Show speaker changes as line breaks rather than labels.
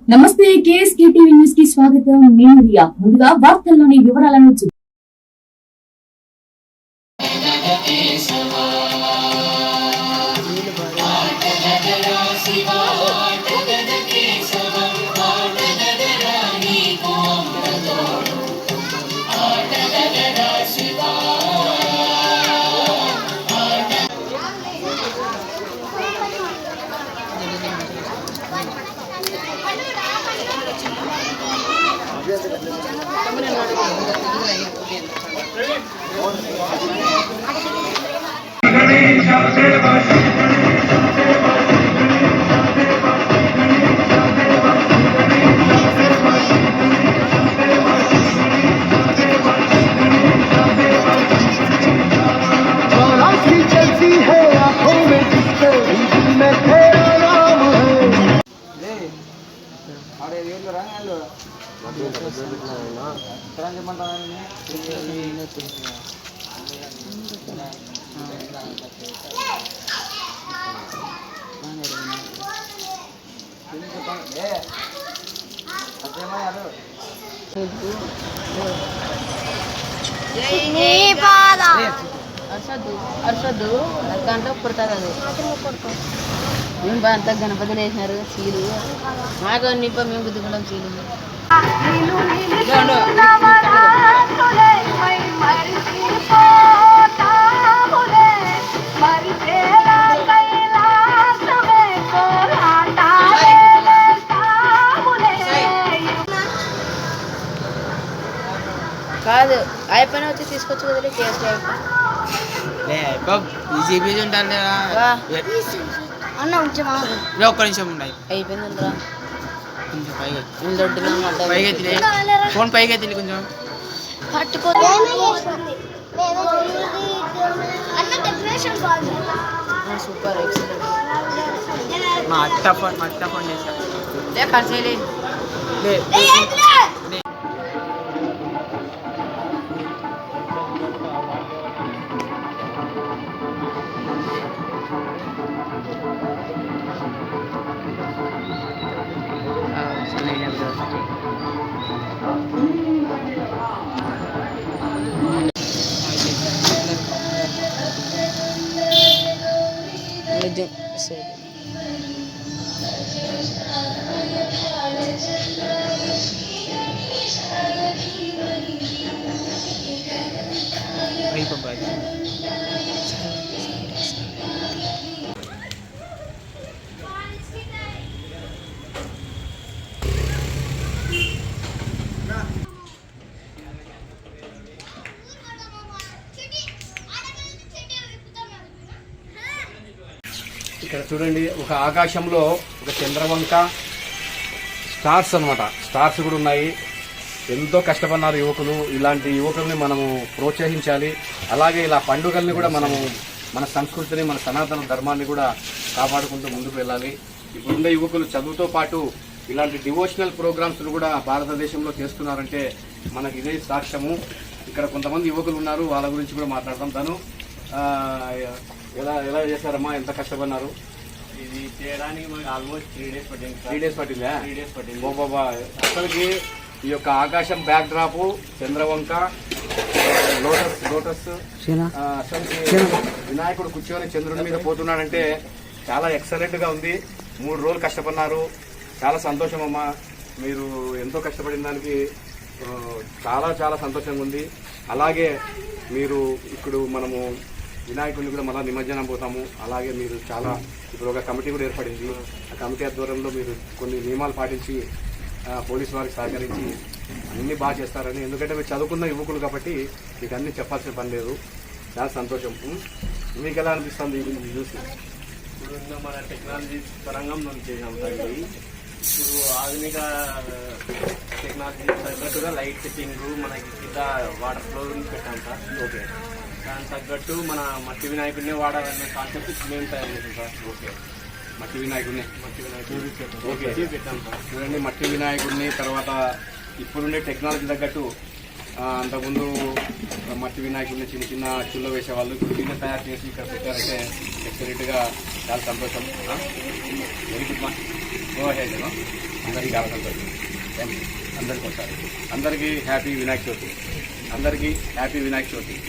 నమస్తే KSK TV news కి స్వాగతం. నేను రియా. ముందుగా వార్తల్లోని వివరాలను చూద్దాం.
అర్షద్దు దాంట్లో పుడతారు అది మేము బాగా అంతా గణపతిని వేసినారు సీలు మాకు నింప మేము గుద్దుకుంటాం సీలు కాదు అయిపోయినా వచ్చి తీసుకొచ్చు కదా కేసు అన్న
ఒక్క నిమిషం ఉన్నాయి
అయిపోయిందంటరా
కొంచెం పైగా
దొడ్డు
పైగా ఫోన్ పైగా తెలియ కొంచెం
సూపర్ ఎక్సలెంట్
మా అత్త ఫోన్ చేశాను ఖర్చు
ఇక్కడ చూడండి, ఒక ఆకాశంలో ఒక చంద్రవంక, స్టార్స్ అన్నమాట. స్టార్స్ కూడా ఉన్నాయి. ఎంతో కష్టపడినారు యువకులు. ఇలాంటి యువకుల్ని మనము ప్రోత్సహించాలి. అలాగే ఇలా పండుగల్ని కూడా మనము మన సంస్కృతిని, మన సనాతన ధర్మాన్ని కూడా కాపాడుకుంటూ ముందుకు వెళ్ళాలి. ఇప్పుడున్న యువకులు చదువుతో పాటు ఇలాంటి డివోషనల్ ప్రోగ్రామ్స్ కూడా భారతదేశంలో చేస్తున్నారంటే మనకి ఇదే సాక్ష్యము. ఇక్కడ కొంతమంది యువకులు ఉన్నారు, వాళ్ళ గురించి కూడా మాట్లాడదాం. తను ఎలా ఎలా చేశారమ్మా, ఎంత కష్టపడినారు?
ఇది చేయడానికి మనకి ఆల్మోస్ట్ 3 days పట్టింది.
3 days పట్టిందా?
3 days పట్టింది.
బాబా, అసలుకి ఈ యొక్క ఆకాశం బ్యాక్ డ్రాప్, చంద్రవంక, లోటస్ అసలుకి వినాయకుడు కూర్చొని చంద్రుడి మీద పోతున్నాడంటే చాలా ఎక్సలెంట్ గా ఉంది. 3 రోజులు కష్టపడినారు. చాలా సంతోషం అమ్మా. మీరు ఎంతో కష్టపడిన దానికి చాలా చాలా సంతోషంగా ఉంది. అలాగే మీరు ఇప్పుడు మనము వినాయకుడిని కూడా మళ్ళీ నిమజ్జనం పోతాము. అలాగే మీరు చాలా ఇప్పుడు ఒక కమిటీ కూడా ఏర్పడింది. ఆ కమిటీ ఆధ్వర్యంలో మీరు కొన్ని నియమాలు పాటించి పోలీసు వారికి సహకరించి అన్ని బాగా చేస్తారని, ఎందుకంటే మీరు చదువుకున్న యువకులు కాబట్టి మీకు అన్ని చెప్పాల్సిన పని లేదు. చాలా సంతోషం. మీకు ఎలా అనిపిస్తుంది ఇది చూసి?
ఇప్పుడు మన టెక్నాలజీ పరంగం మనం చేసాం. ఇప్పుడు ఆధునిక టెక్నాలజీ తగ్గట్టుగా లైట్ సెట్టింగ్, మనకి కింద వాటర్ ఫ్లో పెట్టాం సార్.
ఓకే,
దానికి తగ్గట్టు మన మట్టి వినాయకుడినే వాడాలనే కాన్సెప్ట్ మేము తయారు చేసాం సార్.
ఓకే, మట్టి వినాయకుడిని
ఓకే పెట్టాం సార్.
చూడండి, మట్టి వినాయకుడిని. తర్వాత ఇప్పుడుండే టెక్నాలజీ తగ్గట్టు అంతకుముందు మట్టి వినాయకుడిని చిన్న చిన్న చుల్లో వేసేవాళ్ళు. ఇప్పుడు కింద తయారు చేసి ఇక్కడ పెట్టారంటే ఎక్సలెంట్గా చాలా సంతోషం. వెరీ గుడ్ మా గో హెడ్. అందరికీ చాలా సంతోషం. Thank you. అందరికీ ఒకసారి అందరికీ హ్యాపీ వినాయక చవితి. అందరికీ హ్యాపీ వినాయక చవితి.